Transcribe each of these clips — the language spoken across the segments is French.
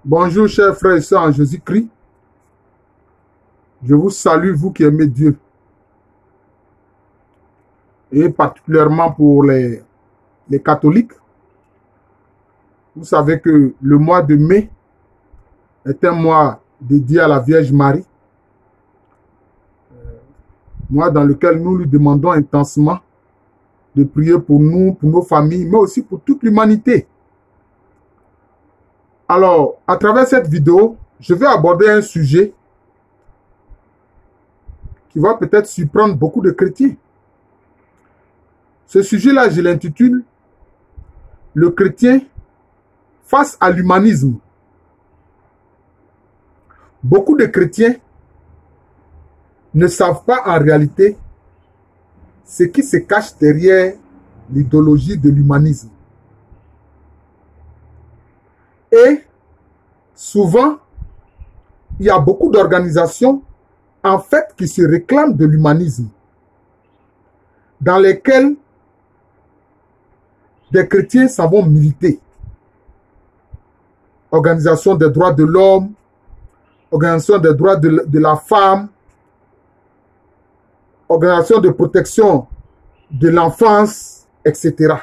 Bonjour, chers frères et sœurs en Jésus-Christ. Je vous salue, vous qui aimez Dieu. Et particulièrement pour les catholiques. Vous savez que le mois de mai est un mois dédié à la Vierge Marie. Mois dans lequel nous lui demandons intensément de prier pour nous, pour nos familles, mais aussi pour toute l'humanité. Alors, à travers cette vidéo, je vais aborder un sujet qui va peut-être surprendre beaucoup de chrétiens. Ce sujet-là, je l'intitule « Le chrétien face à l'humanisme ». Beaucoup de chrétiens ne savent pas en réalité ce qui se cache derrière l'idéologie de l'humanisme. Et souvent, il y a beaucoup d'organisations en fait qui se réclament de l'humanisme, dans lesquelles des chrétiens s'en vont militer. Organisation des droits de l'homme, organisation des droits de la femme, organisation de protection de l'enfance, etc.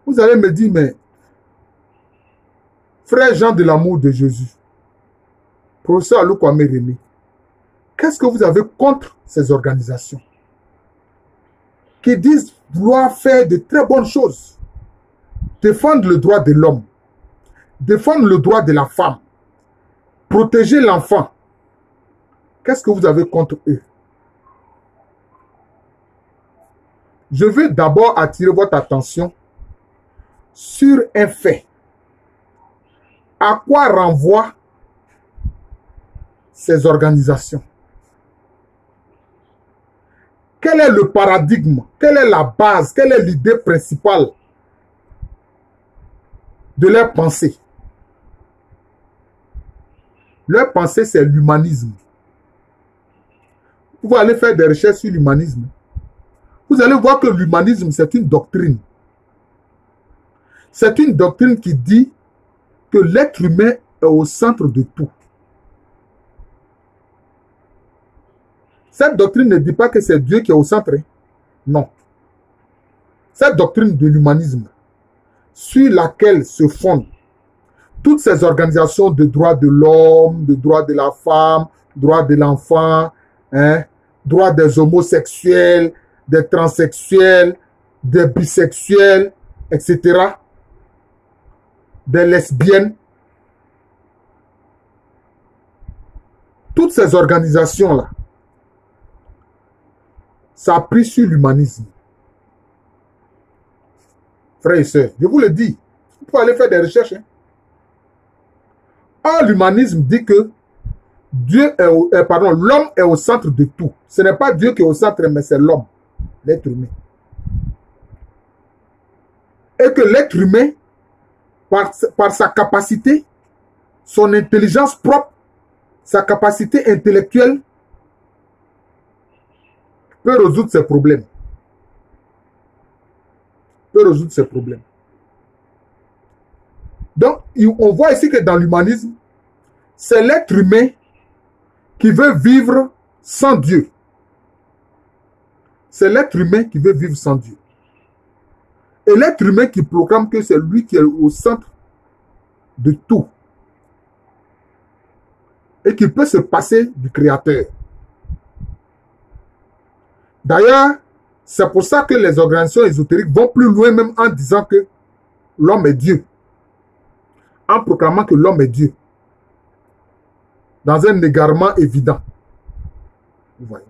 Vous allez me dire, mais frère Jean de l'amour de Jésus, professeur Alokwame Rémy, qu'est-ce que vous avez contre ces organisations qui disent vouloir faire de très bonnes choses, défendre le droit de l'homme, défendre le droit de la femme, protéger l'enfant? Qu'est-ce que vous avez contre eux? Je veux d'abord attirer votre attention sur un fait. À quoi renvoient ces organisations? Quel est le paradigme? Quelle est la base? Quelle est l'idée principale de leur pensée? Leur pensée, c'est l'humanisme. Vous allez faire des recherches sur l'humanisme. Vous allez voir que l'humanisme, c'est une doctrine. C'est une doctrine qui dit que l'être humain est au centre de tout. Cette doctrine ne dit pas que c'est Dieu qui est au centre. Non. Cette doctrine de l'humanisme, sur laquelle se fondent toutes ces organisations de droits de l'homme, de droits de la femme, droits de l'enfant, droits des homosexuels, des transsexuels, des bisexuels, etc., des lesbiennes. Toutes ces organisations-là, ça a pris sur l'humanisme. Frères et sœurs, je vous le dis, vous pouvez aller faire des recherches. Or, l'humanisme dit que l'homme est au centre de tout. Ce n'est pas Dieu qui est au centre, mais c'est l'homme, l'être humain. Et que l'être humain, par sa capacité, son intelligence propre, sa capacité intellectuelle, peut résoudre ses problèmes. Donc, on voit ici que dans l'humanisme, c'est l'être humain qui veut vivre sans Dieu. C'est l'être humain qui veut vivre sans Dieu. Et l'être humain qui proclame que c'est lui qui est au centre de tout. Et qui peut se passer du Créateur. D'ailleurs, c'est pour ça que les organisations ésotériques vont plus loin même en disant que l'homme est Dieu. En proclamant que l'homme est Dieu. Dans un égarement évident. Vous voyez.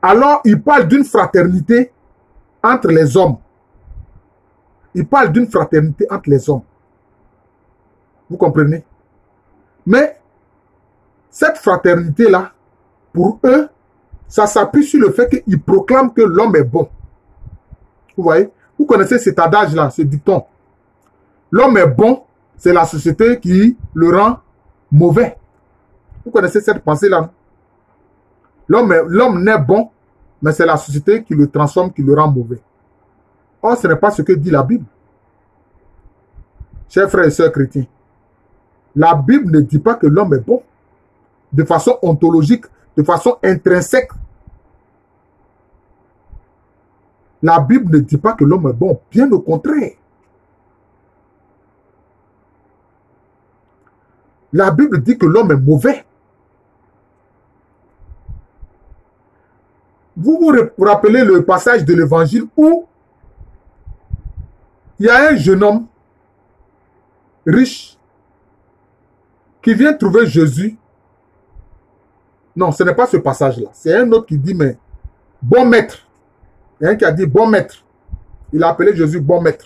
Alors, il parle d'une fraternité entre les hommes. Il parle d'une fraternité entre les hommes. Vous comprenez? Mais, cette fraternité-là, pour eux, ça s'appuie sur le fait qu'ils proclament que l'homme est bon. Vous voyez? Vous connaissez cet adage-là, ce dicton. L'homme est bon, c'est la société qui le rend mauvais. Vous connaissez cette pensée-là? L'homme n'est bon, mais c'est la société qui le transforme, qui le rend mauvais. Or, ce n'est pas ce que dit la Bible. Chers frères et sœurs chrétiens, la Bible ne dit pas que l'homme est bon de façon ontologique, de façon intrinsèque. La Bible ne dit pas que l'homme est bon, bien au contraire. La Bible dit que l'homme est mauvais. Vous vous rappelez le passage de l'évangile où il y a un jeune homme riche qui vient trouver Jésus. Non, ce n'est pas ce passage-là. C'est un autre qui dit, mais bon maître. Il y a un qui a dit bon maître. Il a appelé Jésus bon maître.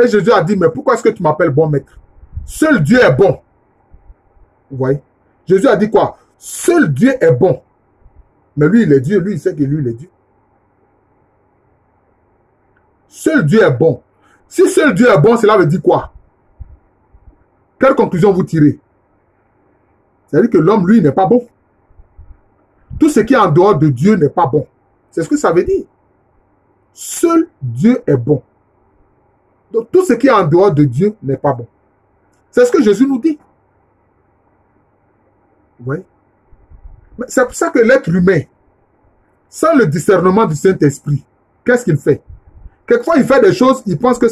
Et Jésus a dit, mais pourquoi est-ce que tu m'appelles bon maître? Seul Dieu est bon. Vous voyez? Jésus a dit quoi? Seul Dieu est bon. Mais lui, il est Dieu. Lui, il sait que lui, il est Dieu. Seul Dieu est bon. Si seul Dieu est bon, cela veut dire quoi? Quelle conclusion vous tirez? C'est-à-dire que l'homme, lui, n'est pas bon. Tout ce qui est en dehors de Dieu n'est pas bon. C'est ce que ça veut dire. Seul Dieu est bon. Donc, tout ce qui est en dehors de Dieu n'est pas bon. C'est ce que Jésus nous dit. Vous voyez? C'est pour ça que l'être humain, sans le discernement du Saint-Esprit, qu'est-ce qu'il fait? Quelquefois, il fait des choses, il pense que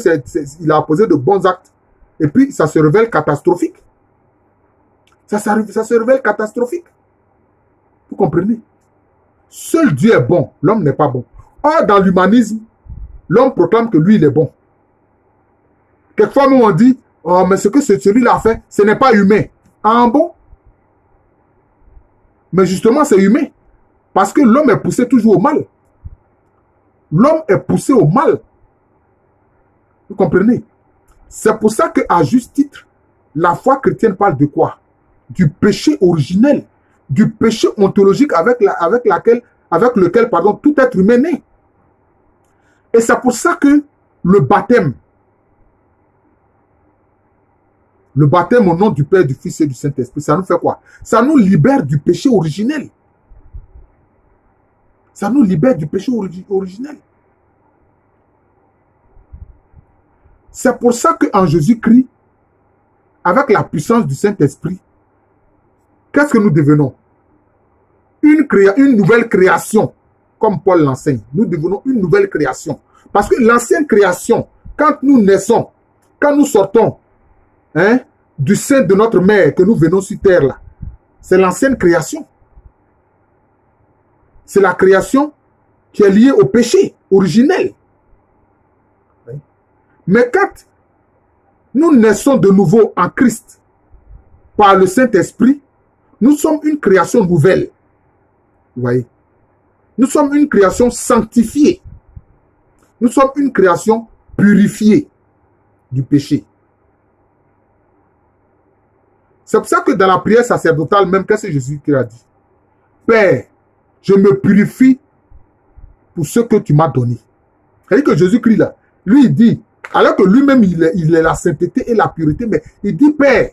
il a posé de bons actes, et puis ça se révèle catastrophique. Ça se révèle catastrophique. Vous comprenez? Seul Dieu est bon, l'homme n'est pas bon. Or, dans l'humanisme, l'homme proclame que lui, il est bon. Quelquefois, nous, on dit, oh, mais ce que celui-là a fait, ce n'est pas humain. Ah bon? Mais justement, c'est humain. Parce que l'homme est poussé toujours au mal. L'homme est poussé au mal. Vous comprenez? C'est pour ça qu'à juste titre, la foi chrétienne parle de quoi? Du péché originel, du péché ontologique avec lequel tout être humain naît. Et c'est pour ça que le baptême au nom du Père, du Fils et du Saint-Esprit, ça nous fait quoi? Ça nous libère du péché originel. Ça nous libère du péché originel. C'est pour ça qu'en Jésus-Christ, avec la puissance du Saint-Esprit, qu'est-ce que nous devenons? Une nouvelle création, comme Paul l'enseigne. Nous devenons une nouvelle création. Parce que l'ancienne création, quand nous naissons, quand nous sortons du sein de notre mère, que nous venons sur terre là, c'est l'ancienne création. C'est la création qui est liée au péché originel. Mais quand nous naissons de nouveau en Christ par le Saint-Esprit, nous sommes une création nouvelle. Vous voyez? Nous sommes une création sanctifiée. Nous sommes une création purifiée du péché. C'est pour ça que dans la prière sacerdotale, même, qu'est-ce que Jésus a dit? Père, je me purifie pour ce que tu m'as donné. C'est-à-dire que Jésus-Christ, là, lui, il dit, alors que lui-même, il est la sainteté et la pureté, mais il dit, Père,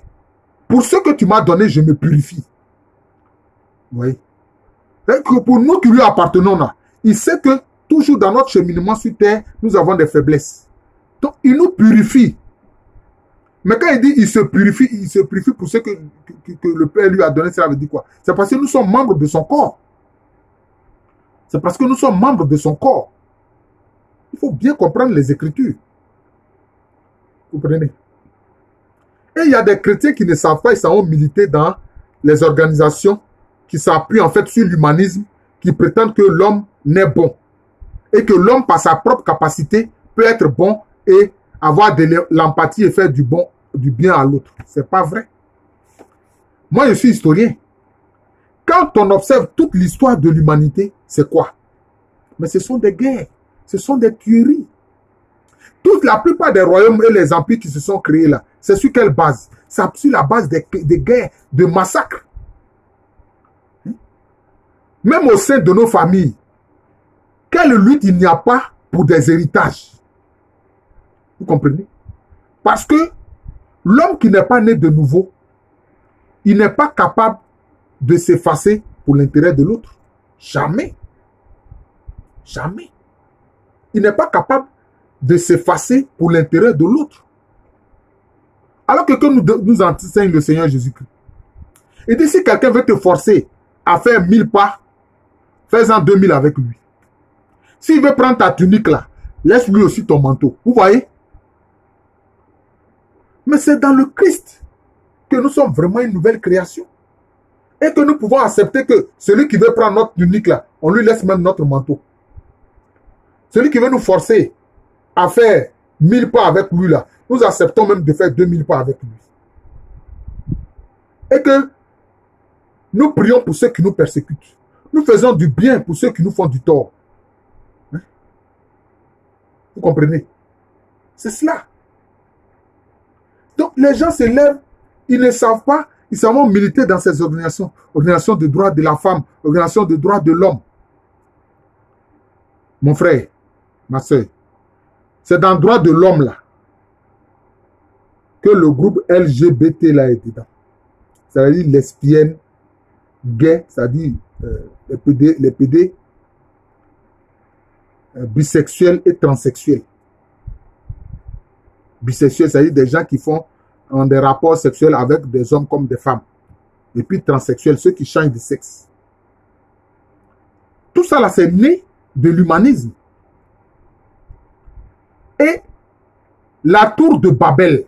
pour ce que tu m'as donné, je me purifie. Vous voyez? Que pour nous qui lui appartenons, là, il sait que toujours dans notre cheminement sur terre, nous avons des faiblesses. Donc, il nous purifie. Mais quand il dit il se purifie pour ce que le Père lui a donné, cela veut dire quoi? C'est parce que nous sommes membres de son corps. C'est parce que nous sommes membres de son corps. Il faut bien comprendre les Écritures. Vous comprenez? Et il y a des chrétiens qui ne savent pas, ils s'en ont milité dans les organisations qui s'appuient en fait sur l'humanisme, qui prétendent que l'homme n'est bon. Et que l'homme, par sa propre capacité, peut être bon et avoir de l'empathie et faire du bien à l'autre. C'est pas vrai. Moi, je suis historien. Quand on observe toute l'histoire de l'humanité, c'est quoi? Mais ce sont des guerres. Ce sont des tueries. La plupart des royaumes et les empires qui se sont créés là, c'est sur quelle base? C'est sur la base des guerres, de massacres. Même au sein de nos familles, quelle lutte il n'y a pas pour des héritages? Vous comprenez? Parce que l'homme qui n'est pas né de nouveau, il n'est pas capable de s'effacer pour l'intérêt de l'autre. Jamais. Jamais. Il n'est pas capable de s'effacer pour l'intérêt de l'autre. Alors que nous enseigne le Seigneur Jésus-Christ. Il dit, si quelqu'un veut te forcer à faire 1000 pas, fais-en 2000 avec lui. S'il veut prendre ta tunique là, laisse lui aussi ton manteau. Vous voyez? Mais c'est dans le Christ que nous sommes vraiment une nouvelle création. Et que nous pouvons accepter que celui qui veut prendre notre tunique là, on lui laisse même notre manteau. Celui qui veut nous forcer à faire 1000 pas avec lui là, nous acceptons même de faire 2000 pas avec lui. Et que nous prions pour ceux qui nous persécutent. Nous faisons du bien pour ceux qui nous font du tort. Hein? Vous comprenez? C'est cela. Donc les gens se lèvent, ils ne savent pas, ils savent militer dans ces organisations. Organisations de droits de la femme, organisations de droits de l'homme. Mon frère, ma soeur, c'est dans le droit de l'homme là que le groupe LGBT là est dedans. C'est-à-dire lesbiennes, gays, c'est-à-dire les PD, bisexuels et transsexuels. Bisexuels, c'est-à-dire des gens qui font des rapports sexuels avec des hommes comme des femmes. Et puis transsexuels, ceux qui changent de sexe. Tout ça là, c'est né de l'humanisme. Et la tour de Babel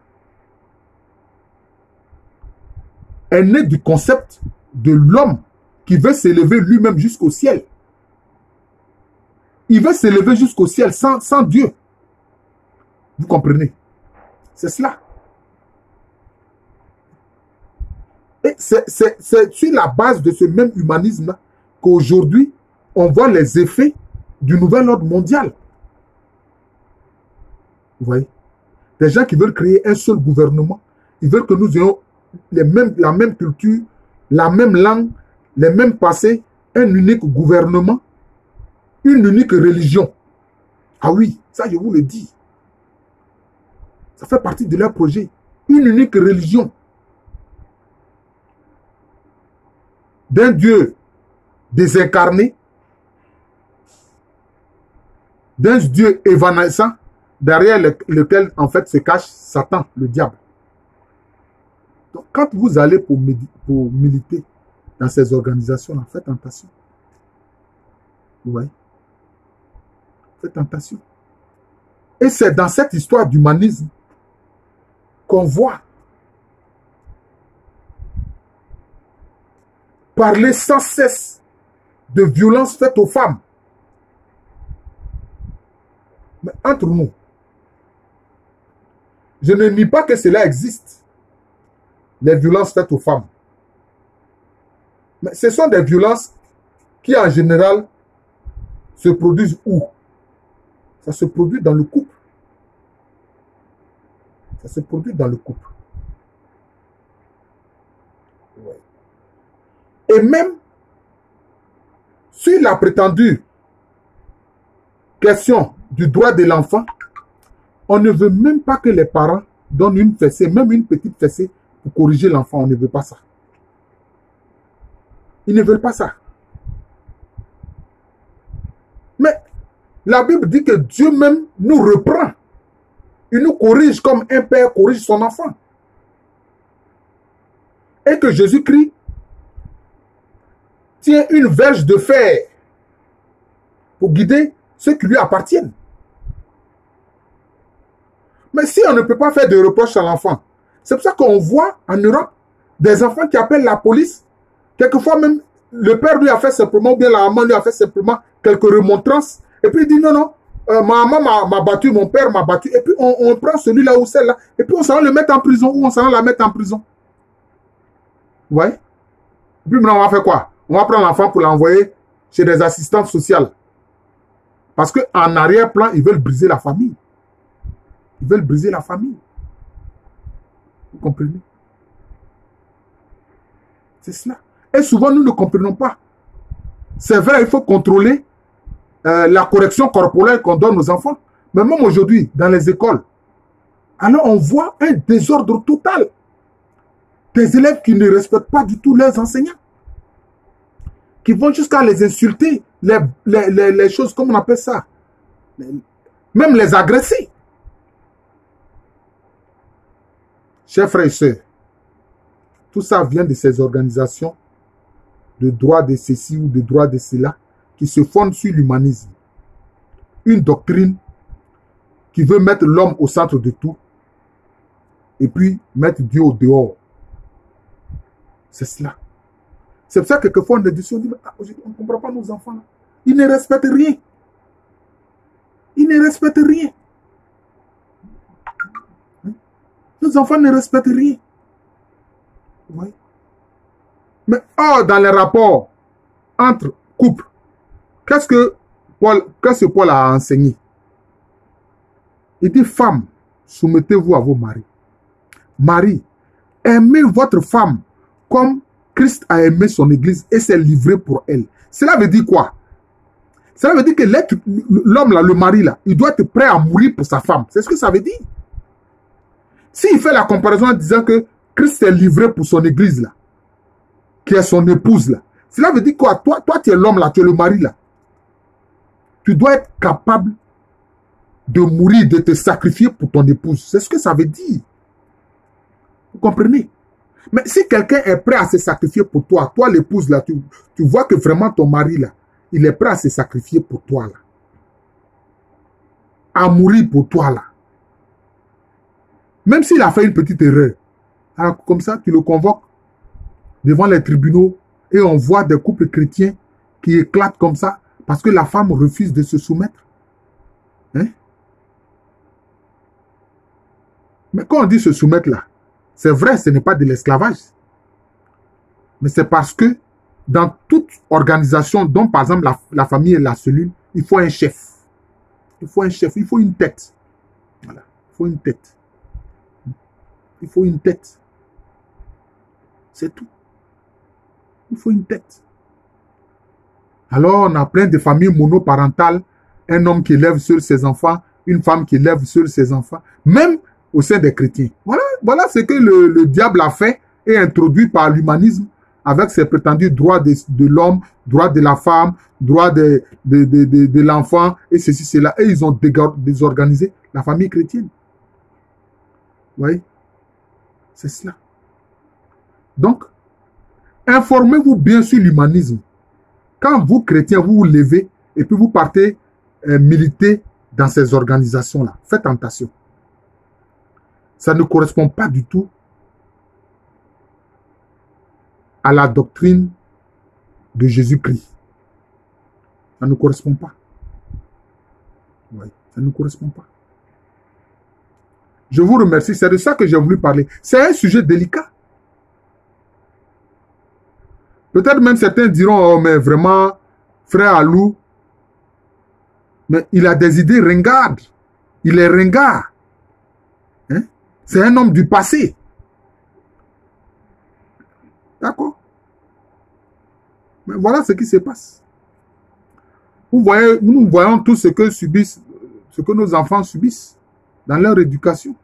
est née du concept de l'homme qui veut s'élever lui-même jusqu'au ciel. Il veut s'élever jusqu'au ciel sans Dieu. Vous comprenez? C'est cela. Et c'est sur la base de ce même humanisme-là qu'aujourd'hui, on voit les effets du nouvel ordre mondial. Vous voyez? Des gens qui veulent créer un seul gouvernement. Ils veulent que nous ayons la même culture, la même langue, les mêmes passés, un unique gouvernement, une unique religion. Ah oui, ça je vous le dis. Ça fait partie de leur projet. Une unique religion. D'un Dieu désincarné, d'un Dieu évanescent, derrière lequel en fait se cache Satan, le diable. Donc quand vous allez pour militer dans ces organisations-là, faites attention. Vous voyez? Faites attention. Et c'est dans cette histoire d'humanisme qu'on voit parler sans cesse de violences faites aux femmes. Mais entre nous, je ne nie pas que cela existe, les violences faites aux femmes. Mais ce sont des violences qui, en général, se produisent où? Ça se produit dans le couple. Ça se produit dans le couple. Ouais. Et même, sur la prétendue question du droit de l'enfant, on ne veut même pas que les parents donnent une fessée, même une petite fessée, pour corriger l'enfant. On ne veut pas ça. Ils ne veulent pas ça. Mais la Bible dit que Dieu même nous reprend. Il nous corrige comme un père corrige son enfant. Et que Jésus-Christ tient une verge de fer pour guider ceux qui lui appartiennent. Mais si on ne peut pas faire de reproches à l'enfant, c'est pour ça qu'on voit en Europe des enfants qui appellent la police. Quelquefois même, le père lui a fait simplement, ou bien la maman lui a fait simplement quelques remontrances. Et puis il dit non, non, ma maman m'a battu, mon père m'a battu. Et puis on prend celui-là ou celle-là. Et puis on s'en va le mettre en prison ou on s'en va la mettre en prison. Vous voyez? Et puis maintenant on va faire quoi? On va prendre l'enfant pour l'envoyer chez des assistantes sociales. Parce qu'en arrière-plan, ils veulent briser la famille. Ils veulent briser la famille. Vous comprenez? C'est cela. Et souvent, nous ne comprenons pas. C'est vrai, il faut contrôler la correction corporelle qu'on donne aux enfants. Mais même aujourd'hui, dans les écoles, alors on voit un désordre total. Des élèves qui ne respectent pas du tout leurs enseignants. Qui vont jusqu'à les insulter, les choses, comme on appelle ça, même les agresser. Chers frères et sœurs, tout ça vient de ces organisations de droit de ceci ou de droit de cela qui se fondent sur l'humanisme. Une doctrine qui veut mettre l'homme au centre de tout et puis mettre Dieu au dehors. C'est cela. C'est pour ça que quelquefois on dit, on ne comprend pas nos enfants. Ils ne respectent rien. Ils ne respectent rien. Nos enfants ne respectent rien. Oui. Mais dans les rapports entre couples, qu'est-ce que Paul a enseigné? Il dit, femmes, soumettez-vous à vos maris. Marie, aimez votre femme comme Christ a aimé son église et s'est livré pour elle. Cela veut dire quoi? Cela veut dire que l'homme là, le mari là, il doit être prêt à mourir pour sa femme. C'est ce que ça veut dire. S'il fait la comparaison en disant que Christ est livré pour son église là, qui est son épouse là, cela veut dire quoi? Toi tu es l'homme là, tu es le mari là. Tu dois être capable de mourir, de te sacrifier pour ton épouse. C'est ce que ça veut dire. Vous comprenez? Mais si quelqu'un est prêt à se sacrifier pour toi, toi l'épouse là, tu vois que vraiment ton mari là, il est prêt à se sacrifier pour toi là. À mourir pour toi là. Même s'il a fait une petite erreur. Alors, comme ça, tu le convoques devant les tribunaux et on voit des couples chrétiens qui éclatent comme ça parce que la femme refuse de se soumettre. Hein? Mais quand on dit se soumettre là, c'est vrai, ce n'est pas de l'esclavage. Mais c'est parce que dans toute organisation, dont par exemple la famille et la cellule, il faut un chef. Il faut un chef, il faut une tête. Voilà, il faut une tête. Il faut une tête. C'est tout. Il faut une tête. Alors, on a plein de familles monoparentales. Un homme qui élève seul ses enfants, une femme qui élève seul ses enfants, même au sein des chrétiens. Voilà ce que le diable a fait et introduit par l'humanisme avec ses prétendus droits de l'homme, droits de la femme, droits de l'enfant, et ceci, cela. Et ils ont désorganisé la famille chrétienne. Vous voyez? C'est cela. Donc, informez-vous bien sur l'humanisme. Quand vous, chrétiens, vous vous levez et puis vous partez militer dans ces organisations-là, faites attention. Ça ne correspond pas du tout à la doctrine de Jésus-Christ. Ça ne correspond pas. Oui, ça ne correspond pas. Je vous remercie, c'est de ça que j'ai voulu parler. C'est un sujet délicat. Peut-être même certains diront, oh mais vraiment, frère Alou, mais il a des idées ringardes. Il est ringard. Hein? C'est un homme du passé. D'accord? Mais voilà ce qui se passe. Vous voyez, nous voyons tout ce que subissent, ce que nos enfants subissent dans leur éducation.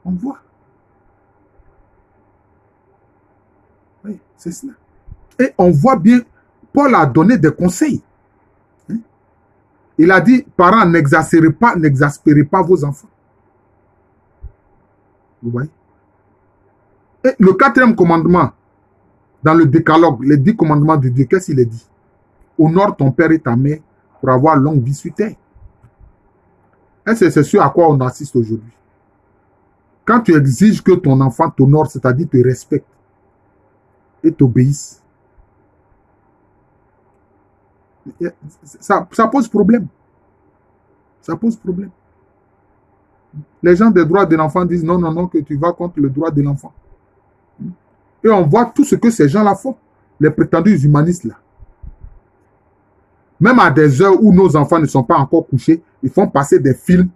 On voit. Oui, c'est cela. Et on voit bien, Paul a donné des conseils. Hein? Il a dit, parents, n'exaspérez pas vos enfants. Vous voyez? Et le 4e commandement, dans le décalogue, les 10 commandements de Dieu, qu'est-ce qu'il a dit? Honore ton père et ta mère pour avoir longue vie sur terre. Et c'est ce à quoi on assiste aujourd'hui. Quand tu exiges que ton enfant t'honore, c'est-à-dire te respecte et t'obéisse, ça pose problème. Ça pose problème. Les gens des droits de l'enfant disent non, non, non, que tu vas contre le droit de l'enfant. Et on voit tout ce que ces gens-là font, les prétendus humanistes là. Même à des heures où nos enfants ne sont pas encore couchés, ils font passer des films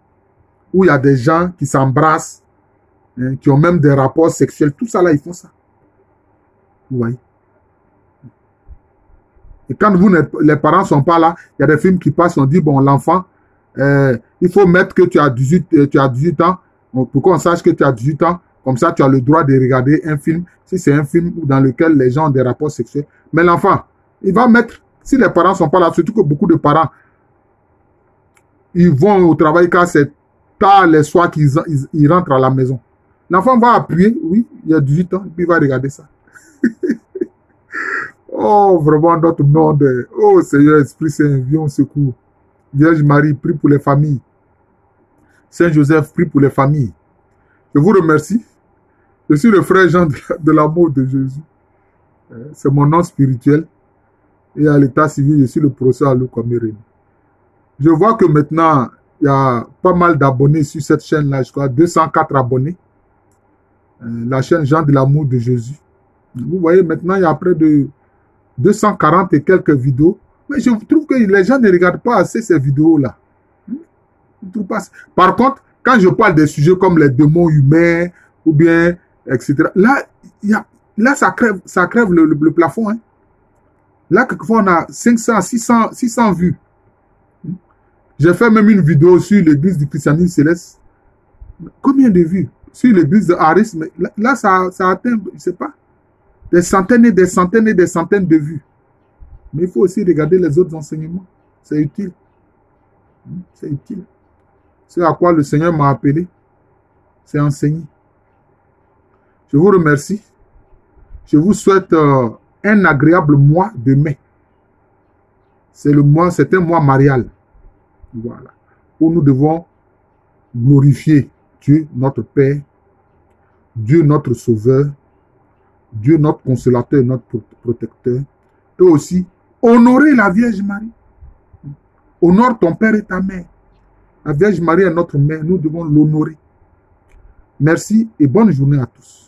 où il y a des gens qui s'embrassent, hein, qui ont même des rapports sexuels. Tout ça là, ils font ça. Vous voyez? Et quand les parents ne sont pas là, il y a des films qui passent, on dit, bon, l'enfant, il faut mettre que tu as 18 ans, pour qu'on sache que tu as 18 ans, comme ça tu as le droit de regarder un film, si c'est un film dans lequel les gens ont des rapports sexuels. Mais l'enfant, il va mettre, si les parents ne sont pas là, surtout que beaucoup de parents ils vont au travail car c'est tard les soirs qu'ils rentrent à la maison. L'enfant va appuyer, oui, il y a 18 ans, puis il va regarder ça. Oh, vraiment, notre nom de... Oh, Seigneur Esprit Saint, viens au secours. Vierge Marie, prie pour les familles. Saint Joseph, prie pour les familles. Je vous remercie. Je suis le frère Jean de l'amour de Jésus. C'est mon nom spirituel. Et à l'état civil, je suis le professeur Alou Kwamereni. Je vois que maintenant, il y a pas mal d'abonnés sur cette chaîne-là. Je crois 204 abonnés. La chaîne Jean de l'amour de Jésus. Vous voyez, maintenant, il y a près de 240 et quelques vidéos. Mais je trouve que les gens ne regardent pas assez ces vidéos-là. Par contre, quand je parle des sujets comme les démons humains, ou bien, etc., là ça crève le plafond. Hein. Là, quelquefois, on a 500, 600 vues. J'ai fait même une vidéo sur l'église du christianisme céleste. Combien de vues? Sur l'église de Harris, mais là ça atteint, je ne sais pas, des centaines et des centaines et des centaines de vues. Mais il faut aussi regarder les autres enseignements. C'est utile. C'est utile. C'est à quoi le Seigneur m'a appelé. C'est enseigner. Je vous remercie. Je vous souhaite un agréable mois de mai. C'est un mois marial. Voilà. Où nous devons glorifier Dieu, notre Père, Dieu, notre Sauveur, Dieu, notre consolateur, notre protecteur, et aussi honorer la Vierge Marie. Honore ton Père et ta Mère. La Vierge Marie est notre mère, nous devons l'honorer. Merci et bonne journée à tous.